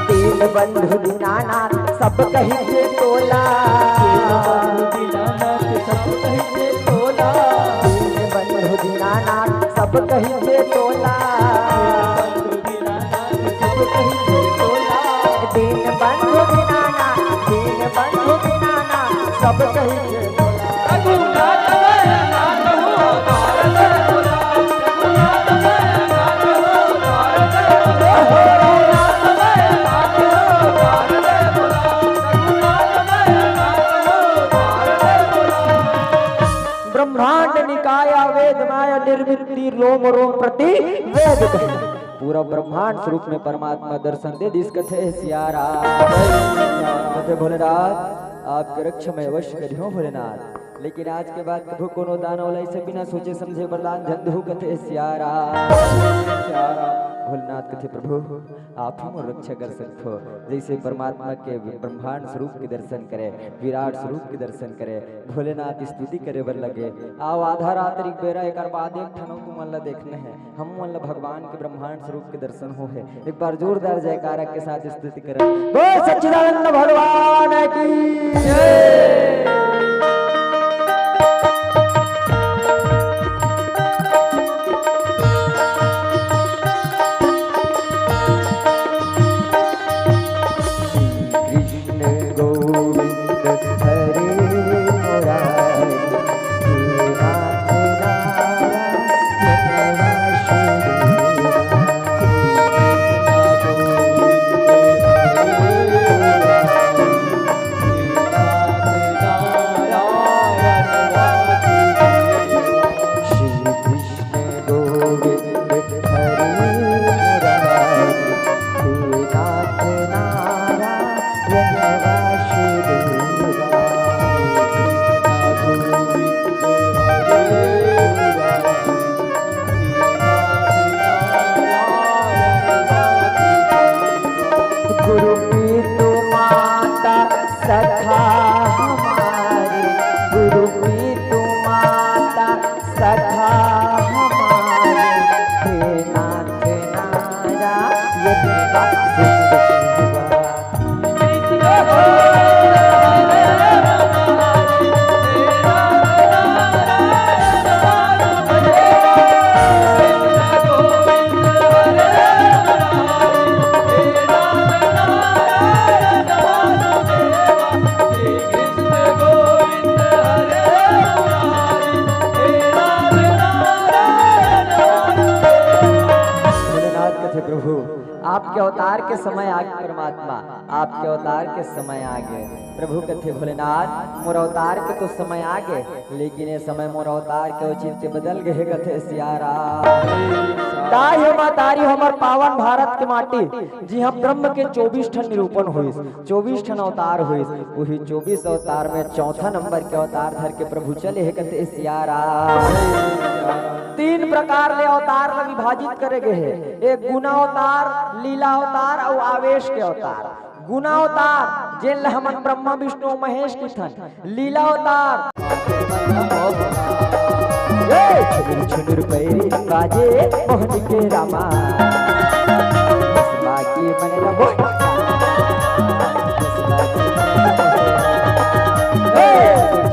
तीन बंधु दीनानाथ सब कहिए तोला, सब कहिए तोला, तीन बंधु दीनानाथ सब कहीं थे टोला, सब कहीं थे टोला। दीन बंधु दीनानाथ, दीन बंधु दीनानाथ, सब कहीं थे टोला। रघुनाथ मैं नाथ हूँ तार दे भोला, रघुनाथ मैं नाथ हूँ तार दे भोला, रघुनाथ मैं नाथ हूँ तार दे भोला, रघुनाथ मैं नाथ हूँ तार दे भोला। ब्रह्मांड निकाया वेद माया निर्मिति रोम रोम प्रति वेद कहे। पूरा ब्रह्मांड स्वरूप में परमात्मा दर्शन दे दिस कथे सियारा कथे भोलेनाथ आपके रक्षा में अवश्य करियो भोलेनाथ। लेकिन आज के बाद कभू कोनो दानव लय से बिना सोचे समझे वरदान झंडू कथे सियारा भोलेनाथ कथे प्रभु आप ही मोर रक्षा कर सकते हो। जैसे परमात्मा के ब्रह्मांड स्वरूप के दर्शन करे, विराट स्वरूप के दर्शन करे, भोलेनाथ स्तुति करे बर लगे। आओ आधा रात्रि बेरा एक बाद एक ठनों तुम मन देखने हैं, हम मन भगवान के ब्रह्मांड स्वरूप के दर्शन हो है। एक बार जोरदार जयकारा के साथ स्तुति करें, बोल सच्चिदानंद भगवान की जय। आपके अवतार के समय आगे परमात्मा, आपके अवतार के समय आगे प्रभु कथे भोलेनाथ मोर अवतार के तो समय आगे, लेकिन ये समय मोर अवतार के औचित्य बदल गए कथे सियारा। दाई मातारी हमर पावन भारत के माटी जी हम ब्रह्म के 24 ठन निरूपण हुई, 24 ठन अवतार हुई। वही 24 अवतार में चौथा नंबर के अवतार धर के प्रभु चले है कथे सियारा। 3 प्रकार ले अवतार में विभाजित करे गए है, एक गुना अवतार, लीला अवतार और आवेश के अवतार। गुना अवतार जेल हमन ब्रह्मा विष्णु महेश की थन, लीला अवतार छुनुर पैरी बाजे मोहन के रामा बाकी मन रहो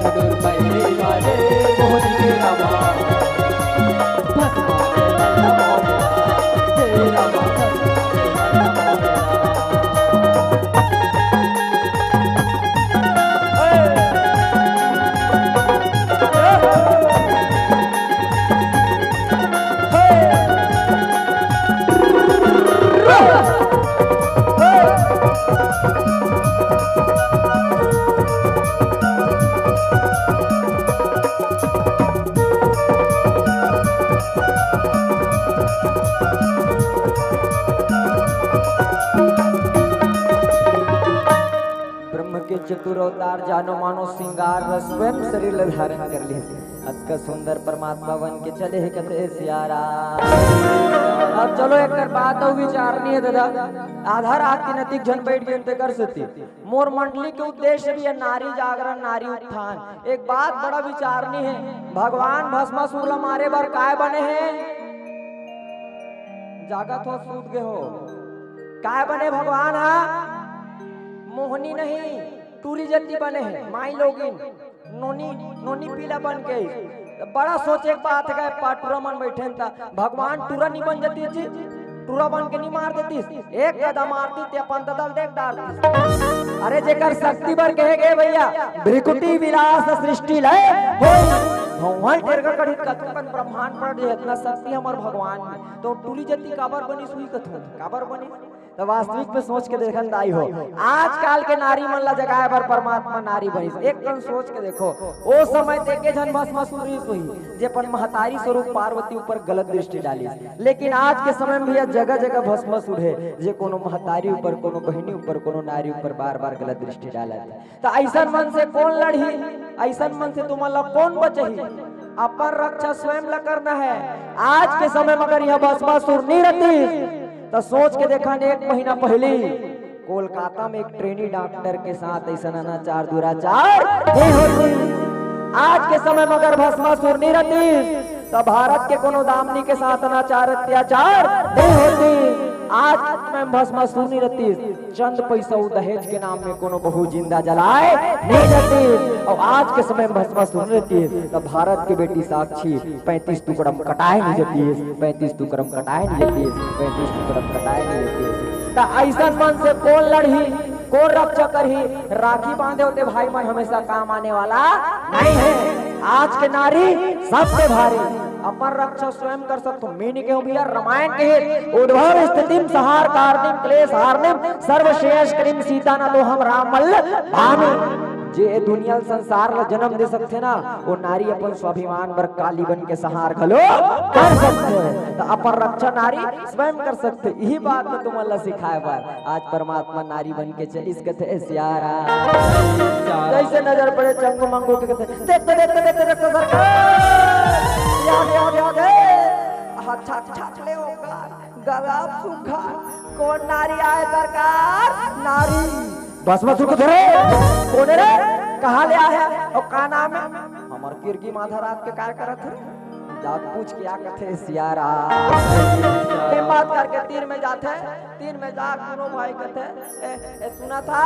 छुनुर पैरी बाजे मोहन के रामा चतुर अवतार जानो मानो श्रृंगार रस स्वयं शरीर धारण कर लिए, अतका सुंदर परमात्मा बन के चले है कथे सियारा। अब चलो एक बात और विचारनी है दादा, आधा रात की नतीक जन बैठ गए कर सकती। मोर मंडली के उद्देश्य भी है नारी जागरण, नारी उत्थान। एक बात बड़ा विचारनी है, भगवान भस्मासुर मारे बार काय बने हैं? जागत हो सूत गए हो, काय बने भगवान? मोहनी नहीं टूरी जत्ती बने हैं, माई लोगिन नोनी नोनी पीला बन के बड़ा सोचे के बात है पाटुरा मन बैठे था भगवान टूरा नहीं बन जाती थी टूरा बन के नहीं मार देती एक कदम मारती ते अपन दल देख डालती अरे जेकर शक्ति बर कहे गए भैया भ्रिकुटी विलास सृष्टि लय होई भगवान टेर का कड़ी कथन ब्रह्मांड पर इतना शक्ति हमर भगवान में तो टूली जती काबर बनी सुई कथन काबर बनी तो वास्तविक में सोच के देखन दाई हो आजकल के नारी मन ला जगाए बर परमात्मा नारी बनी एकदम सोच के देखो ओ समय देखे जन भस्मासुर हुई जे अपन महतारी स्वरूप पार्वती ऊपर गलत दृष्टि डाली लेकिन आज के समय में भैया जगह जगह भस्मासुर है जे कोनो महतारी ऊपर कोनो बहनी ऊपर कोनो नारी ऊपर बार बार गलत दृष्टि डाला तो ऐसा मन से कौन लड़ी ऐसा मन से तुम ला कौन बचही अपन रक्षा स्वयं ला करना है आज के समय में अगर यह भस्मासुर नहीं रहती तो सोच के देखा ने 1 महीना पहले कोलकाता में एक ट्रेनी डॉक्टर के साथ ऐसा अनाचार दुराचार नहीं होती आज के समय में अगर भस्मासुर नहीं रहती तो भारत के कोनो दामनी के साथ अनाचार अत्याचार नहीं होती आज में भस्मासुर नहीं रहती चंद पैसा दहेज के नाम में कोनो बहू जिंदा जलाए नहीं जाती और आज के समय में भस्मासुर नहीं रहती तो भारत की बेटी साक्षी 35 टुकड़ा कटाए नहीं जाती है 35 टुकड़ा कटाए नहीं जाती है 35 टुकड़ा कटाए नहीं जाती है तो ऐसा मन से कौन लड़ी कौन रक्षा करही राखी बांधे होते भाई मन हमेशा काम आने वाला नहीं है आज के नारी सबसे भारी अपन रक्षा स्वयं कर सकते मीनी के भैया रामायण के उद्भव स्थितिम सहार कारनिम क्लेश हारनिम सर्वश्रेष्ठ करीम सीता ना तो हम राम मल्ल भानु जे दुनिया संसार ला जन्म दे सकते ना वो नारी अपन स्वाभिमान पर काली बन के सहार खलो कर सकते हैं तो अपन रक्षा नारी स्वयं कर सकते यही बात में तुम अल्लाह सिखाए बार आज परमात्मा नारी बन के चलिस कथे सियारा जैसे नजर पड़े चंगू मंगू के कथे देखते सरकार ले होगा गलाब सूखा कौन नारी आए सरकार नारी बस बस रुको धरे कौन रे कहाँ ले आया और का नाम है हमार किरगी माधा रात के काय करत है जात पूछ क्या कथे सियारा ये बात करके तीर में जाते तीर में जा दोनों भाई कथे सुना था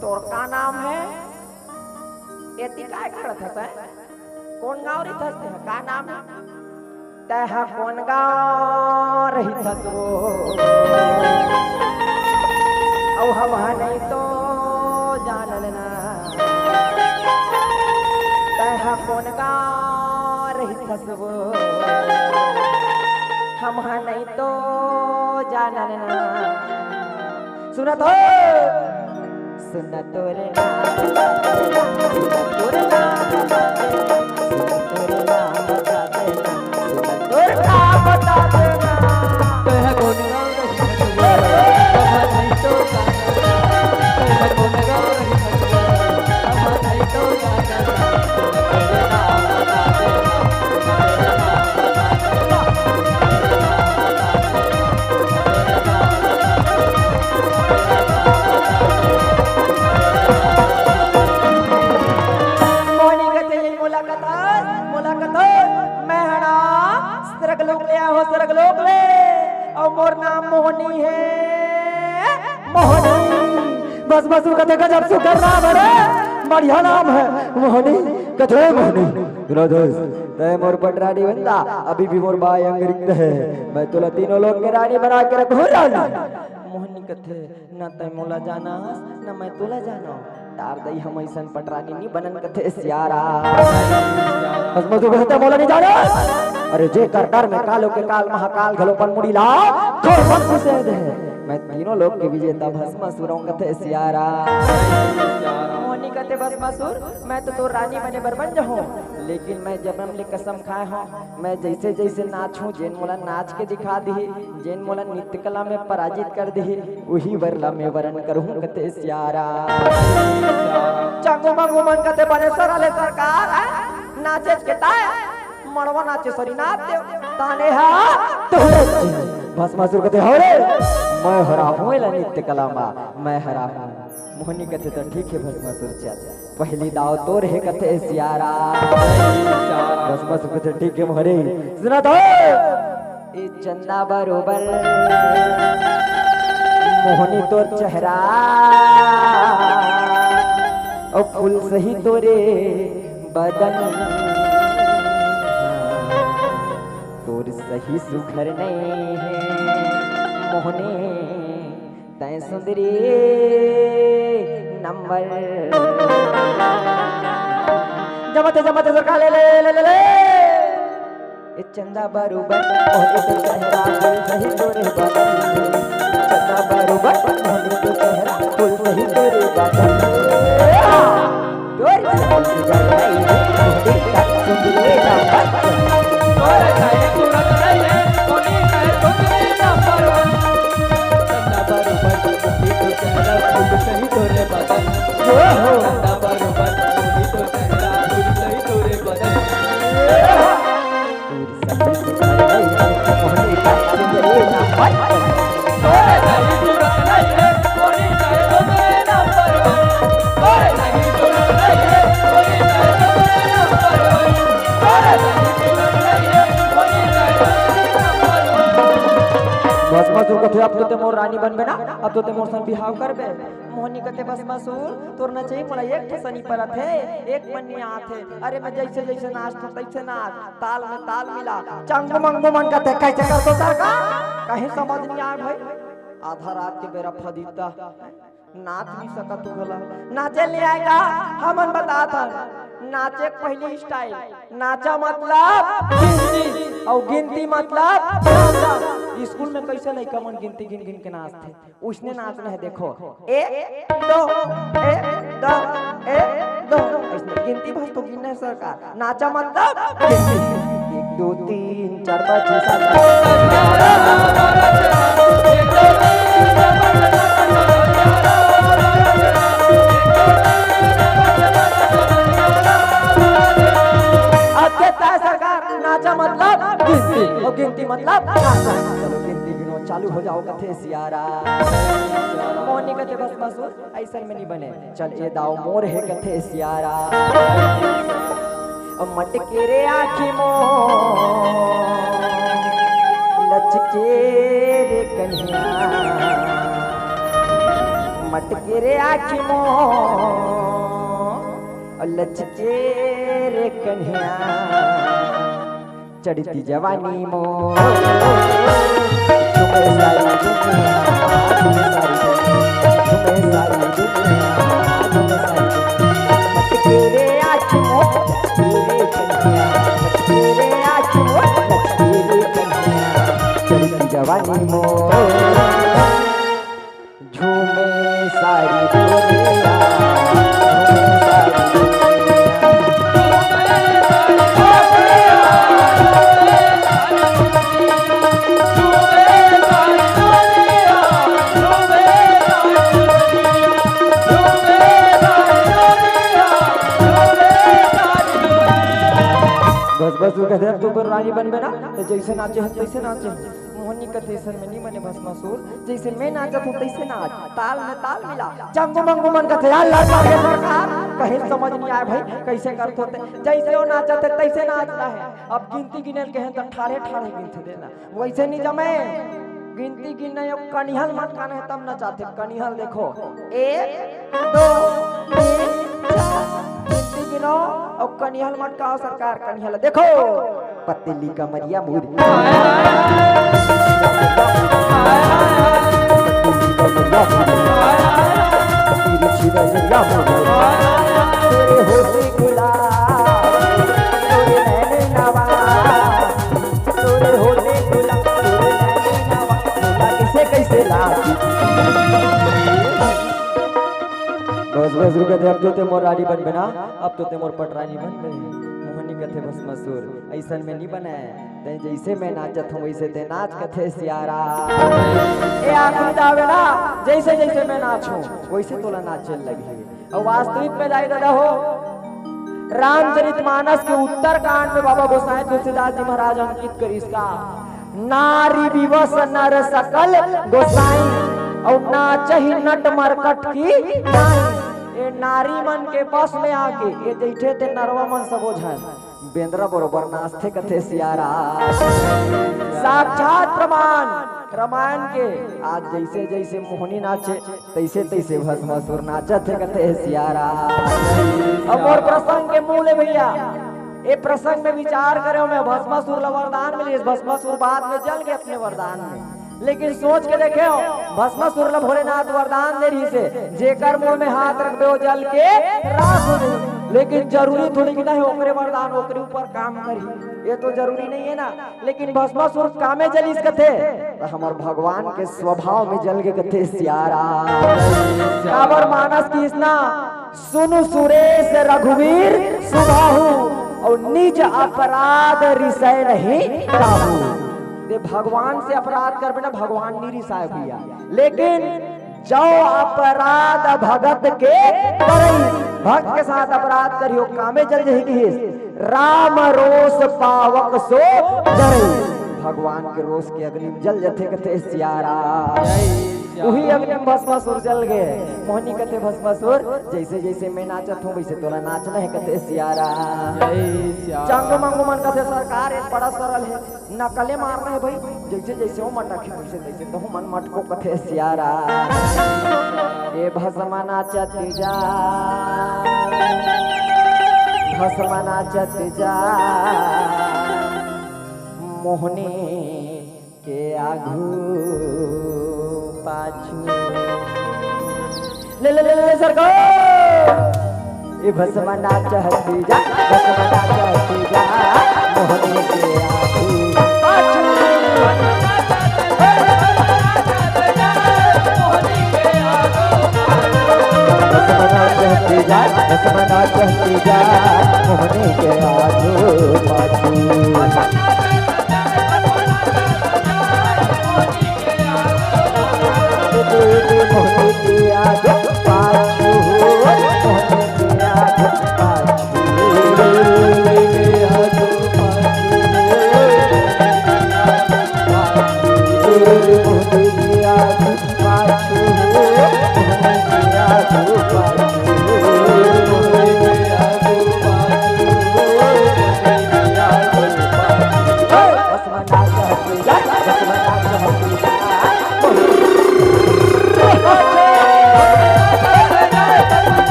तोर का नाम है एती काय करत है कौन गाँव रही थसते है का नाम है तह कौन गाँव रही थसो औ हम नहीं तो जानल ना तह कौन गाँव रही थसो हम नहीं तो जानल ना सुना तो रे मोहनी है मोहनी बस बस कथे गजब सुकर नाम है बढ़िया नाम है मोहनी कथे मोहनी तय मोर पटरानी बंदा अभी भी मोर बाय अंग रिक्त है मैं तुला तीनों लोग के रानी बना के रखूं रानी मोहनी कथे न तय मोला जाना न मैं तुला जाना तार दई हम ऐसन पटरानी नहीं बनन कथे सियारा बस बस कहते मोला नहीं जाना अरे जे कर डर में कालो के काल महाकाल घलो पर मुड़ी ला तो सब कुछ दे मैं तीनों लोग के विजेता भस्मासुरों कथे सियारा मोहनी कथे भस्मासुर मैं तो रानी बने बरबन हूँ लेकिन मैं जन्म ले कसम खाए हूँ मैं जैसे जैसे नाचूं जेन मोला नाच के दिखा दी जेन मोला नृत्य कला में पराजित कर दी वही वरला में वरण करूँ कथे सियारा चंगू मंगू मन कथे बने सरले सरकार नाचे के ताया मड़वा नाचे सरी नाच देव ताने हा तोरे भस्मासुर कथे हो रे मैं हरा हूँ नृत्य कला मैं हरा हूँ मोहनी कथे तो ठीक है भस्मासुर चल पहली दाव तोर है कथे सियारा भस्मासुर कथे ठीक है मोहरे सुना तो ए चंदा बरोबर मोहनी तोर चेहरा और फूल सही तोरे बदन तोर सही सुघर नहीं है मोहने तै सुंदरी नंबर जमते सरकार ले ले ले ले ले ए चंदा बरूबर मोहने तो चेहरा फूल सही तोरे बदन चंदा बरूबर मोहने तो चेहरा फूल सही तोरे बदन तोर सही सुघर नहीं है मोहने तै सुंदरी नंबर तोरे सही सूरत नहीं है मोहनी तै सुंदरी नंबर चंदा बरूबर मोहनी तो चेहरा फूल सही तोरे बदन चंदा बरूबर मोहनी तो चेहरा फूल सही तोरे बदन तोरे सही सूरत नहीं है मोहनी तै सुंदरी नंबर तोरे सही सूरत नहीं है मोहनी तै सुंदरी नंबर तोरे सही सूरत नहीं है मोहनी तै सुंदरी नंबर बस मसूर कथे अब तो ते मोर रानी बनबे ना अब तो ते मोर संग बिहाव करबे मोहनी कथे बस मसूर तोर ना चाहिए मोला एक ठे सनी परत है एक मन्नी आथे अरे मैं जैसे जैसे नाच तो तैसे नाच ताल में ताल मिला चंग मंगो मन कथे कैसे कर तो सरकार कहीं समझ नहीं आए भाई आधा रात के बेरा फदीता नाच नहीं सका तू भला नाचे नहीं आएगा हमन बता था नाचे पहली स्टाइल नाचा मतलब गिनती और गिनती मतलब स्कूल में कैसे नहीं कमन गिनती गिन गिन के नाचते उसने नाचना है देखो एक दो ऐसे गिनती बस तो गिनना है सरकार नाचा मतलब गिनती 1 2 3 4 5 6 7 सरकार नाचा मतलब गिनती और गिनती मतलब नाचा चलो गिनती गिनो चालू हो जाओ कथे सियारा मोहनी कथे बस मसूर ऐसा में नहीं बने चल ए दाओ मोर है कथे सियारा मटके रे आखी मो लचके रे कन्हैया मटके रे आखी मो लचके रे कन्हैया चढ़ती जवानी मो तुम्हें सारी दुनिया तुम्हें सारी दुनिया मटके रे आँखी मो तेरे कन्हैया मटके रे आँखी मो तेरे कन्हैया चढ़ती जवानी मो झूमे सारी दुनिया बस वो कहते हैं तू पर रानी बनबे ना तो जैसे नाचे है तैसे नाचे मोहनी कथे ऐसा में नहीं बने बस मसूर जैसे मैं नाचत हूँ तैसे नाच ताल में ताल मिला चंगो मंगो मन कथे यार लड़का के सरकार कहीं समझ नहीं आए भाई कैसे करते होते जैसे वो नाचत है तैसे नाचना है अब गिनती गिनल के हैं तो ठाड़े ठाड़े गिनते देना वैसे नहीं जमे गिनती गिनना है कनिहल मटकाना है तब नचाते कनिहल देखो 1 2 3 4 गिनती गिनो और कनिहल मटकाओ सरकार कनिहल देखो पतली कमरिया मुरी तिरछी नजरिया मुरी तेरे होठे गुलाब तेरे नैन नवा तेरे होठे गुलाब तेरे नैन नवा बोला किसे कैसे लागी बस रुके थे अब तो ते मोर रानी बन बना अब तो ते मोर पटरानी बन गई मोहनी कथे बस मसूर ऐसा में नहीं बना ते जैसे मैं नाचत हूँ वैसे ते नाच कथे सियारा ए आखिरी दावेला जैसे जैसे मैं नाचूं वैसे तोला नाचने लगी और वास्तविक में जाए दादा हो रामचरितमानस के उत्तर कांड में बाबा गोसाई तुलसीदास जी महाराज अंकित कर इसका नारी विवश नर सकल गोसाई और नाचही नट मरकट की नाई ए नारी मन के बस में आके ये जैठे ते नरवा मन सबो झाय बेंद्रा बरोबर नाचते कथे सियारा साक्षात प्रमाण रामायण के आज जैसे जैसे मोहनी नाचे तैसे तैसे भस्मासुर नाचत कथे सियारा अब और प्रसंग के मूल भैया ये प्रसंग में विचार करो मैं भस्मासुर ला वरदान मिली, भस्मासुर बाद में जल गए अपने वरदान में। लेकिन सोच के देखे भस्मासुर ला भोलेनाथ वरदान दे रही से जेकर मुंह में हाथ रख दो जल के राख हो जाए। लेकिन जरूरी थोड़ी कि नहीं ओकरे वरदान ओकरे ऊपर काम करी, ये तो जरूरी नहीं है ना। लेकिन भस्मासुर कामे जलिस कथे तो हमार भगवान के स्वभाव में जल के कथे सियारा काबर मानस की इसना सुनु सुरेश रघुवीर सुबाहु और निज अपराध रिसय नहीं काबू। दे भगवान से अपराध कर बिना भगवान नहीं रिसाय भैया, लेकिन जो अपराध भगत के करई भक्त के साथ अपराध करियो कामे जल जही राम रोष पावक सो जरई। भगवान के रोष के अग्नि में जल जथे कथे सियारा वही अग्नि में भस्मासुर जल गए। मोहनी कथे भस्मासुर जैसे जैसे मैं नाचत हूँ वैसे तोरा नाचना है कथे सियारा। चंग मंगू मन कथे सरकार एक बड़ा सरल है नकले मारना है भाई, जैसे जैसे वो मटक है वैसे तैसे तो मन मटको कथे सियारा। ये भस्मा नाचत जा भस्मा नाचत जा मोहनी के आघू पाछू ले ले ले ले सरकार ये भस्मा नाचती जा भस्मा नाचती जा मोहनी के आघू पाछू भस्मा नाचती जा भस्मा नाचती जा मोहनी के आघू पाछू।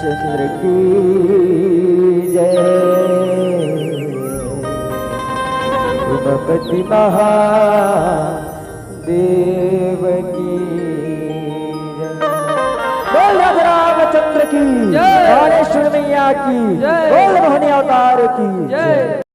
चंद्र की जय उमापति महादेव की बोल रामचंद्र की गणेश मैया की बोल मोहनी अवतार की जय।